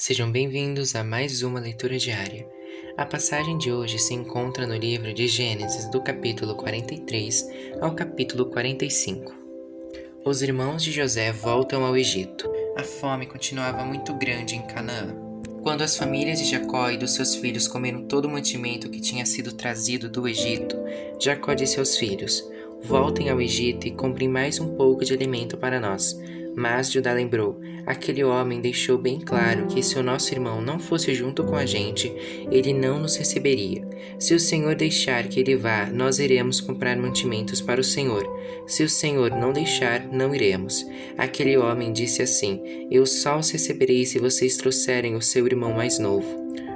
Sejam bem-vindos a mais uma leitura diária. A passagem de hoje se encontra no livro de Gênesis, do capítulo 43 ao capítulo 45. Os irmãos de José voltam ao Egito. A fome continuava muito grande em Canaã. Quando as famílias de Jacó e dos seus filhos comeram todo o mantimento que tinha sido trazido do Egito, Jacó disse aos filhos: "Voltem ao Egito e comprem mais um pouco de alimento para nós." Mas Judá lembrou: aquele homem deixou bem claro que se o nosso irmão não fosse junto com a gente, ele não nos receberia. Se o Senhor deixar que ele vá, nós iremos comprar mantimentos para o Senhor. Se o Senhor não deixar, não iremos. Aquele homem disse assim: "Eu só os receberei se vocês trouxerem o seu irmão mais novo."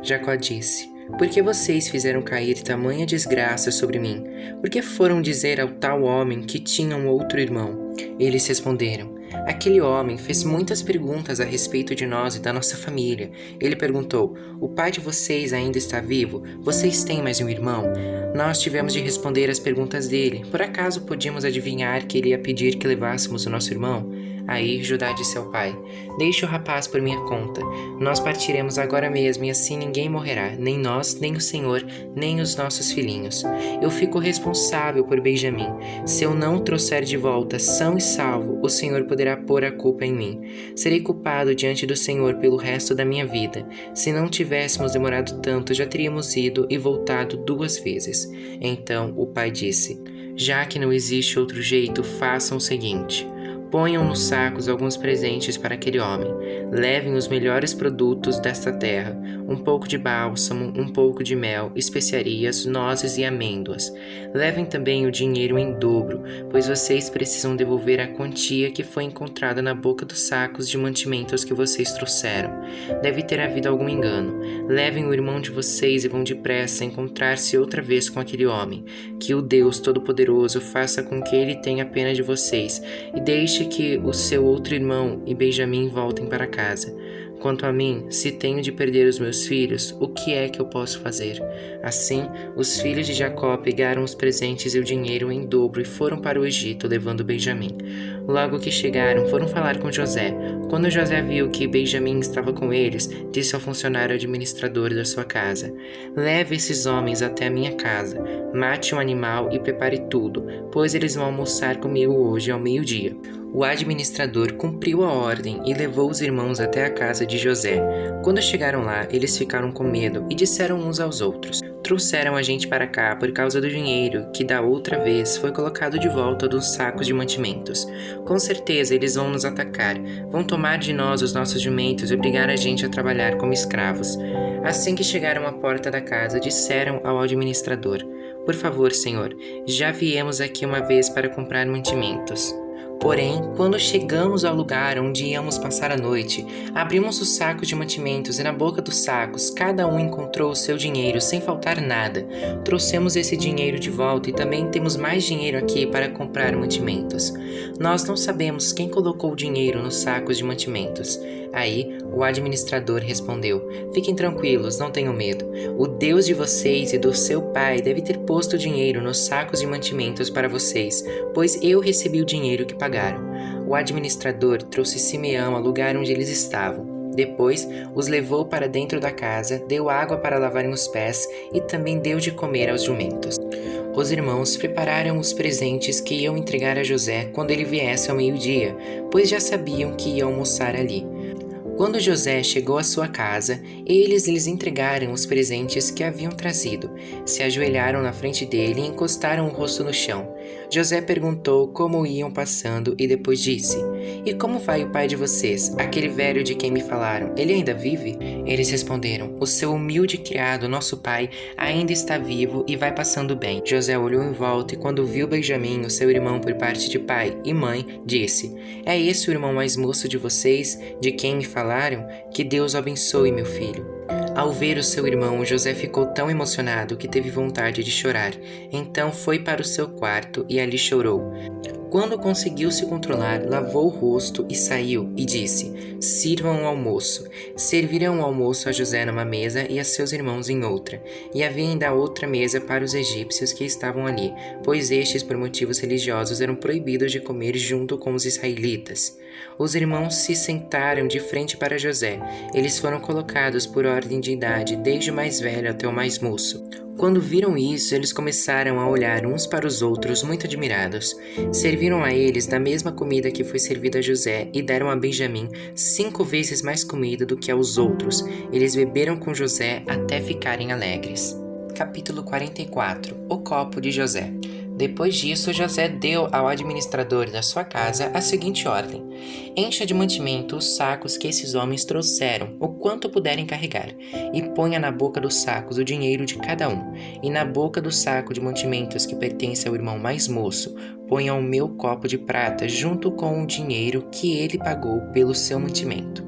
Jacó disse: "Por que vocês fizeram cair tamanha desgraça sobre mim? Por que foram dizer ao tal homem que tinha um outro irmão?" Eles responderam: "Aquele homem fez muitas perguntas a respeito de nós e da nossa família. Ele perguntou: o pai de vocês ainda está vivo? Vocês têm mais um irmão?" Nós tivemos de responder às perguntas dele. Por acaso podíamos adivinhar que ele ia pedir que levássemos o nosso irmão? Aí Judá disse ao pai: "Deixe o rapaz por minha conta. Nós partiremos agora mesmo e assim ninguém morrerá, nem nós, nem o Senhor, nem os nossos filhinhos. Eu fico responsável por Benjamim. Se eu não o trouxer de volta são e salvo, o Senhor poderá pôr a culpa em mim. Serei culpado diante do Senhor pelo resto da minha vida. Se não tivéssemos demorado tanto, já teríamos ido e voltado 2 vezes." Então o pai disse: "Já que não existe outro jeito, façam o seguinte: ponham nos sacos alguns presentes para aquele homem. Levem os melhores produtos desta terra, um pouco de bálsamo, um pouco de mel, especiarias, nozes e amêndoas. Levem também o dinheiro em dobro, pois vocês precisam devolver a quantia que foi encontrada na boca dos sacos de mantimentos que vocês trouxeram. Deve ter havido algum engano. Levem o irmão de vocês e vão depressa encontrar-se outra vez com aquele homem. Que o Deus Todo-Poderoso faça com que ele tenha pena de vocês e deixe que o seu outro irmão e Benjamim voltem para casa. Quanto a mim, se tenho de perder os meus filhos, o que é que eu posso fazer?" Assim, os filhos de Jacó pegaram os presentes e o dinheiro em dobro e foram para o Egito, levando Benjamim. Logo que chegaram, foram falar com José. Quando José viu que Benjamim estava com eles, disse ao funcionário administrador da sua casa: "Leve esses homens até a minha casa. Mate um animal e prepare tudo, pois eles vão almoçar comigo hoje ao meio-dia." O administrador cumpriu a ordem e levou os irmãos até a casa de José. Quando chegaram lá, eles ficaram com medo e disseram uns aos outros: "Trouxeram a gente para cá por causa do dinheiro que da outra vez foi colocado de volta dos sacos de mantimentos. Com certeza eles vão nos atacar, vão tomar de nós os nossos jumentos e obrigar a gente a trabalhar como escravos." Assim que chegaram à porta da casa, disseram ao administrador: "Por favor, senhor, já viemos aqui uma vez para comprar mantimentos. Porém, quando chegamos ao lugar onde íamos passar a noite, abrimos os sacos de mantimentos e na boca dos sacos cada um encontrou o seu dinheiro sem faltar nada. Trouxemos esse dinheiro de volta e também temos mais dinheiro aqui para comprar mantimentos. Nós não sabemos quem colocou o dinheiro nos sacos de mantimentos." Aí o administrador respondeu: "Fiquem tranquilos, não tenham medo. O Deus de vocês e do seu pai deve ter posto o dinheiro nos sacos de mantimentos para vocês, pois eu recebi o dinheiro que pagaram." O administrador trouxe Simeão ao lugar onde eles estavam. Depois os levou para dentro da casa, deu água para lavarem os pés e também deu de comer aos jumentos. Os irmãos prepararam os presentes que iam entregar a José quando ele viesse ao meio-dia, pois já sabiam que ia almoçar ali. Quando José chegou à sua casa, eles lhes entregaram os presentes que haviam trazido. Se ajoelharam na frente dele e encostaram o rosto no chão. José perguntou como iam passando e depois disse: "E como vai o pai de vocês, aquele velho de quem me falaram? Ele ainda vive?" Eles responderam: "O seu humilde criado, nosso pai, ainda está vivo e vai passando bem." José olhou em volta e quando viu Benjamim, o seu irmão por parte de pai e mãe, disse: "É esse o irmão mais moço de vocês, de quem me falaram? Que Deus o abençoe, meu filho." Ao ver o seu irmão, José ficou tão emocionado que teve vontade de chorar. Então foi para o seu quarto e ali chorou. Quando conseguiu se controlar, lavou o rosto e saiu, e disse: Sirvam o almoço. Serviram o almoço a José numa mesa e a seus irmãos em outra. E havia ainda outra mesa para os egípcios que estavam ali, pois estes, por motivos religiosos, eram proibidos de comer junto com os israelitas. Os irmãos se sentaram de frente para José. Eles foram colocados por ordem de idade, desde o mais velho até o mais moço. Quando viram isso, eles começaram a olhar uns para os outros, muito admirados. Serviram a eles da mesma comida que foi servida a José e deram a Benjamim 5 vezes mais comida do que aos outros. Eles beberam com José até ficarem alegres. Capítulo 44. O copo de José. Depois disso, José deu ao administrador da sua casa a seguinte ordem: encha de mantimento os sacos que esses homens trouxeram, o quanto puderem carregar, e ponha na boca dos sacos o dinheiro de cada um, e na boca do saco de mantimentos que pertence ao irmão mais moço, ponha o meu copo de prata junto com o dinheiro que ele pagou pelo seu mantimento.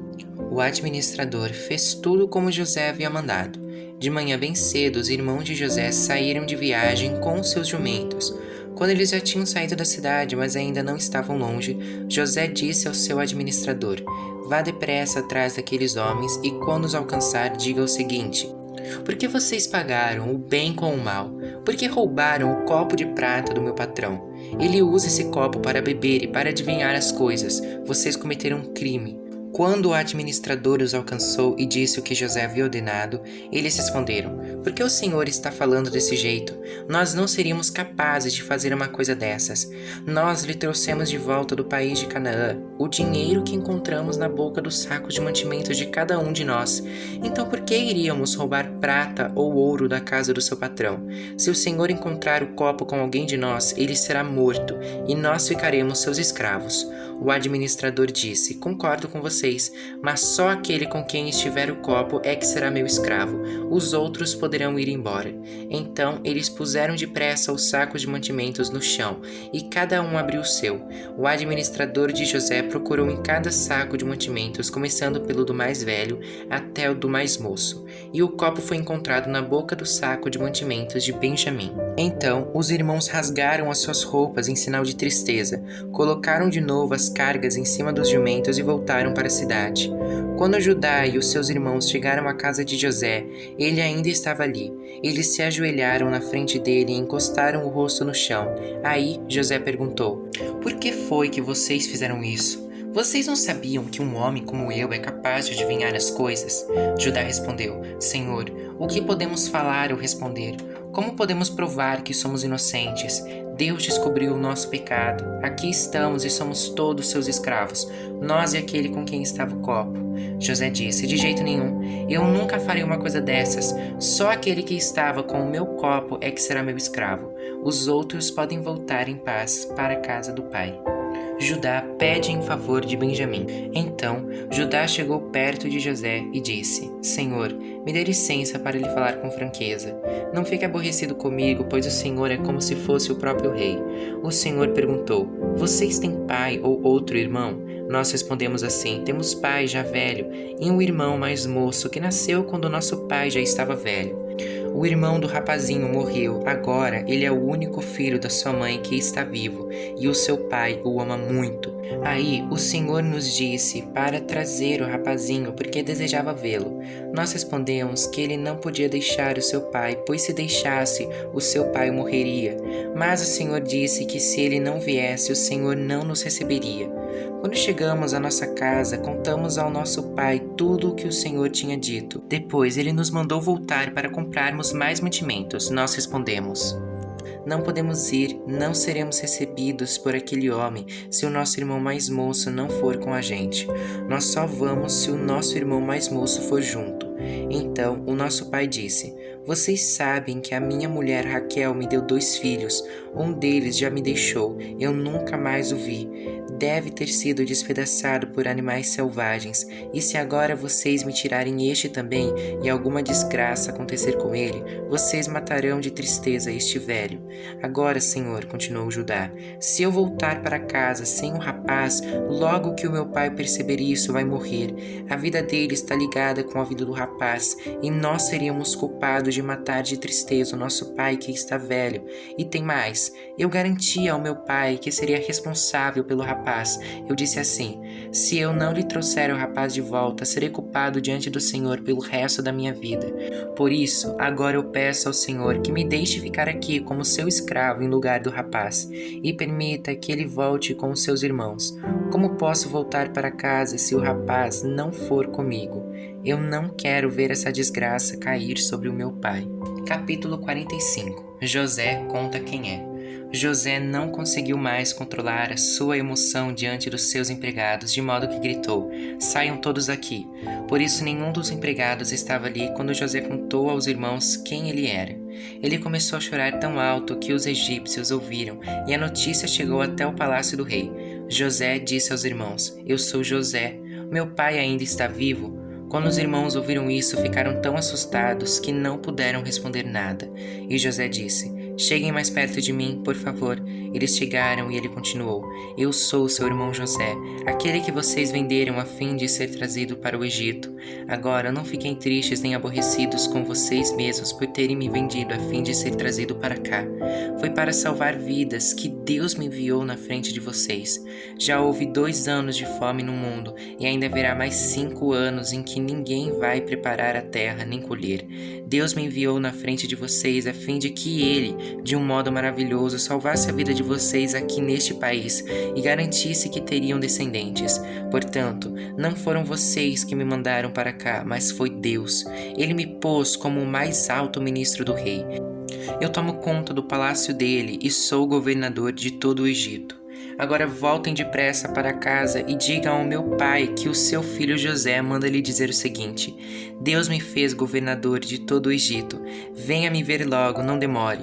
O administrador fez tudo como José havia mandado. De manhã bem cedo, os irmãos de José saíram de viagem com os seus jumentos. Quando eles já tinham saído da cidade, mas ainda não estavam longe, José disse ao seu administrador: vá depressa atrás daqueles homens e, quando os alcançar, diga o seguinte: por que vocês pagaram o bem com o mal? Por que roubaram o copo de prata do meu patrão? Ele usa esse copo para beber e para adivinhar as coisas. Vocês cometeram um crime. Quando o administrador os alcançou e disse o que José havia ordenado, eles responderam: por que o senhor está falando desse jeito? Nós não seríamos capazes de fazer uma coisa dessas. Nós lhe trouxemos de volta do país de Canaã o dinheiro que encontramos na boca dos sacos de mantimentos de cada um de nós. Então por que iríamos roubar prata ou ouro da casa do seu patrão? Se o senhor encontrar o copo com alguém de nós, ele será morto e nós ficaremos seus escravos. O administrador disse: concordo com vocês, mas só aquele com quem estiver o copo é que será meu escravo. Os outros poderão ir embora. Então eles puseram depressa os sacos de mantimentos no chão, e cada um abriu o seu. O administrador de José procurou em cada saco de mantimentos, começando pelo do mais velho até o do mais moço, e o copo foi encontrado na boca do saco de mantimentos de Benjamim. Então os irmãos rasgaram as suas roupas em sinal de tristeza, colocaram de novo as cargas em cima dos jumentos e voltaram para a cidade. Quando Judá e os seus irmãos chegaram à casa de José, ele ainda estava ali. Eles se ajoelharam na frente dele e encostaram o rosto no chão. Aí José perguntou: por que foi que vocês fizeram isso? Vocês não sabiam que um homem como eu é capaz de adivinhar as coisas? Judá respondeu: Senhor, o que podemos falar ou responder? Como podemos provar que somos inocentes? Deus descobriu o nosso pecado. Aqui estamos e somos todos seus escravos, nós e aquele com quem estava o copo. José disse: de jeito nenhum, eu nunca farei uma coisa dessas. Só aquele que estava com o meu copo é que será meu escravo. Os outros podem voltar em paz para a casa do pai. Judá pede em favor de Benjamim. Então Judá chegou perto de José e disse: Senhor, me dê licença para lhe falar com franqueza. Não fique aborrecido comigo, pois o Senhor é como se fosse o próprio rei. O Senhor perguntou: vocês têm pai ou outro irmão? Nós respondemos assim: temos pai já velho e um irmão mais moço que nasceu quando nosso pai já estava velho. O irmão do rapazinho morreu, agora ele é o único filho da sua mãe que está vivo, e o seu pai o ama muito. Aí o Senhor nos disse para trazer o rapazinho porque desejava vê-lo. Nós respondemos que ele não podia deixar o seu pai, pois se deixasse, o seu pai morreria. Mas o Senhor disse que se ele não viesse, o Senhor não nos receberia. Quando chegamos à nossa casa, contamos ao nosso pai tudo o que o Senhor tinha dito. Depois ele nos mandou voltar para comprarmos mais mantimentos. Nós respondemos: não podemos ir, não seremos recebidos por aquele homem se o nosso irmão mais moço não for com a gente. Nós só vamos se o nosso irmão mais moço for junto. Então o nosso pai disse: vocês sabem que a minha mulher Raquel me deu 2 filhos. Um deles já me deixou, eu nunca mais o vi. deve ter sido despedaçado por animais selvagens, e se agora vocês me tirarem este também, e alguma desgraça acontecer com ele, vocês matarão de tristeza este velho. Agora, Senhor, continuou Judá, se eu voltar para casa sem o rapaz, logo que o meu pai perceber isso, vai morrer. A vida dele está ligada com a vida do rapaz, e nós seríamos culpados de matar de tristeza o nosso pai que está velho. E tem mais, eu garanti ao meu pai que seria responsável pelo rapaz. Eu disse assim: se eu não lhe trouxer o rapaz de volta, serei culpado diante do Senhor pelo resto da minha vida. Por isso, agora eu peço ao Senhor que me deixe ficar aqui como seu escravo em lugar do rapaz, e permita que ele volte com os seus irmãos. Como posso voltar para casa se o rapaz não for comigo? Eu não quero ver essa desgraça cair sobre o meu pai. Capítulo 45. José conta quem é. José não conseguiu mais controlar a sua emoção diante dos seus empregados, de modo que gritou: saiam todos daqui. Por isso nenhum dos empregados estava ali quando José contou aos irmãos quem ele era. Ele começou a chorar tão alto que os egípcios ouviram, e a notícia chegou até o palácio do rei. José disse aos irmãos: eu sou José. Meu pai ainda está vivo? Quando os irmãos ouviram isso, ficaram tão assustados que não puderam responder nada. E José disse: cheguem mais perto de mim, por favor. Eles chegaram e ele continuou: eu sou seu irmão José, aquele que vocês venderam a fim de ser trazido para o Egito. Agora não fiquem tristes nem aborrecidos com vocês mesmos por terem me vendido a fim de ser trazido para cá. Foi para salvar vidas que Deus me enviou na frente de vocês. Já houve 2 anos de fome no mundo, e ainda haverá mais 5 anos em que ninguém vai preparar a terra nem colher. Deus me enviou na frente de vocês a fim de que Ele, de um modo maravilhoso, salvasse a vida de vocês aqui neste país e garantisse que teriam descendentes. Portanto, não foram vocês que me mandaram para cá, mas foi Deus. Ele me pôs como o mais alto ministro do rei. Eu tomo conta do palácio dele e sou governador de todo o Egito. Agora voltem depressa para casa e digam ao meu pai que o seu filho José manda lhe dizer o seguinte: Deus me fez governador de todo o Egito. Venha me ver logo, não demore.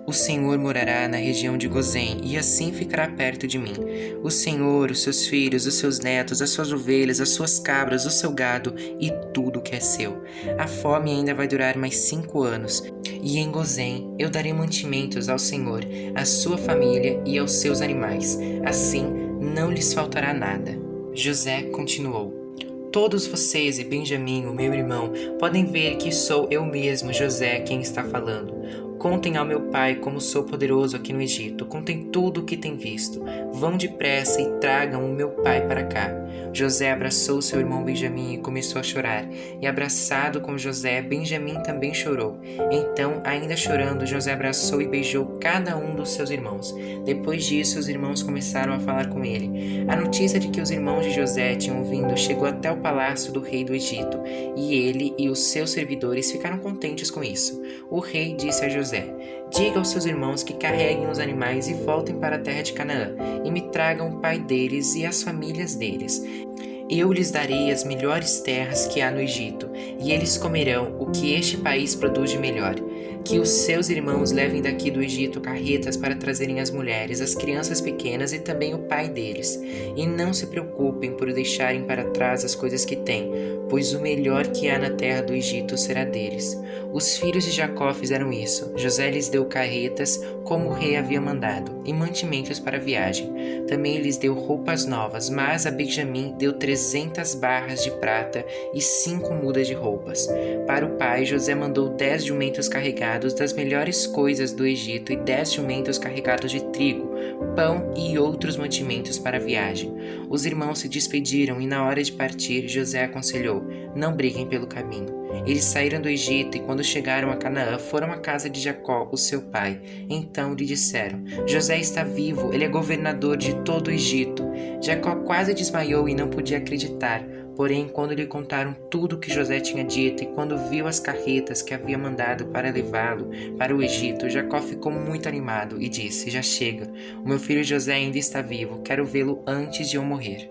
O Senhor morará na região de Gozém e assim ficará perto de mim. O Senhor, os seus filhos, os seus netos, as suas ovelhas, as suas cabras, o seu gado e tudo que é seu. A fome ainda vai durar mais 5 anos. E em Gozém eu darei mantimentos ao Senhor, à sua família e aos seus animais. Assim não lhes faltará nada. José continuou: todos vocês e Benjamim, o meu irmão, podem ver que sou eu mesmo, José, quem está falando. Contem ao meu pai como sou poderoso aqui no Egito. Contem tudo o que tem visto. Vão depressa e tragam o meu pai para cá. José abraçou seu irmão Benjamim e começou a chorar. E abraçado com José, Benjamim também chorou. Então, ainda chorando, José abraçou e beijou cada um dos seus irmãos. Depois disso, os irmãos começaram a falar com ele. A notícia de que os irmãos de José tinham vindo chegou até o palácio do rei do Egito. E ele e os seus servidores ficaram contentes com isso. O rei disse a José: diga aos seus irmãos que carreguem os animais e voltem para a terra de Canaã, e me tragam o pai deles e as famílias deles. Eu lhes darei as melhores terras que há no Egito, e eles comerão o que este país produz de melhor. Que os seus irmãos levem daqui do Egito carretas para trazerem as mulheres, as crianças pequenas e também o pai deles. E não se preocupem por deixarem para trás as coisas que têm, pois o melhor que há na terra do Egito será deles. Os filhos de Jacó fizeram isso. José lhes deu carretas, como o rei havia mandado, e mantimentos para a viagem. Também lhes deu roupas novas, mas a Benjamim deu 300 barras de prata e 5 mudas de roupas. Para o pai, José mandou 10 jumentos carregados das melhores coisas do Egito e 10 jumentos carregados de trigo, pão e outros mantimentos para a viagem. Os irmãos se despediram e na hora de partir, José aconselhou: não briguem pelo caminho. Eles saíram do Egito e quando chegaram a Canaã, foram à casa de Jacó, o seu pai. Então lhe disseram: José está vivo, ele é governador de todo o Egito. Jacó quase desmaiou e não podia acreditar. Porém, quando lhe contaram tudo o que José tinha dito e quando viu as carretas que havia mandado para levá-lo para o Egito, Jacó ficou muito animado e disse: já chega, o meu filho José ainda está vivo, quero vê-lo antes de eu morrer.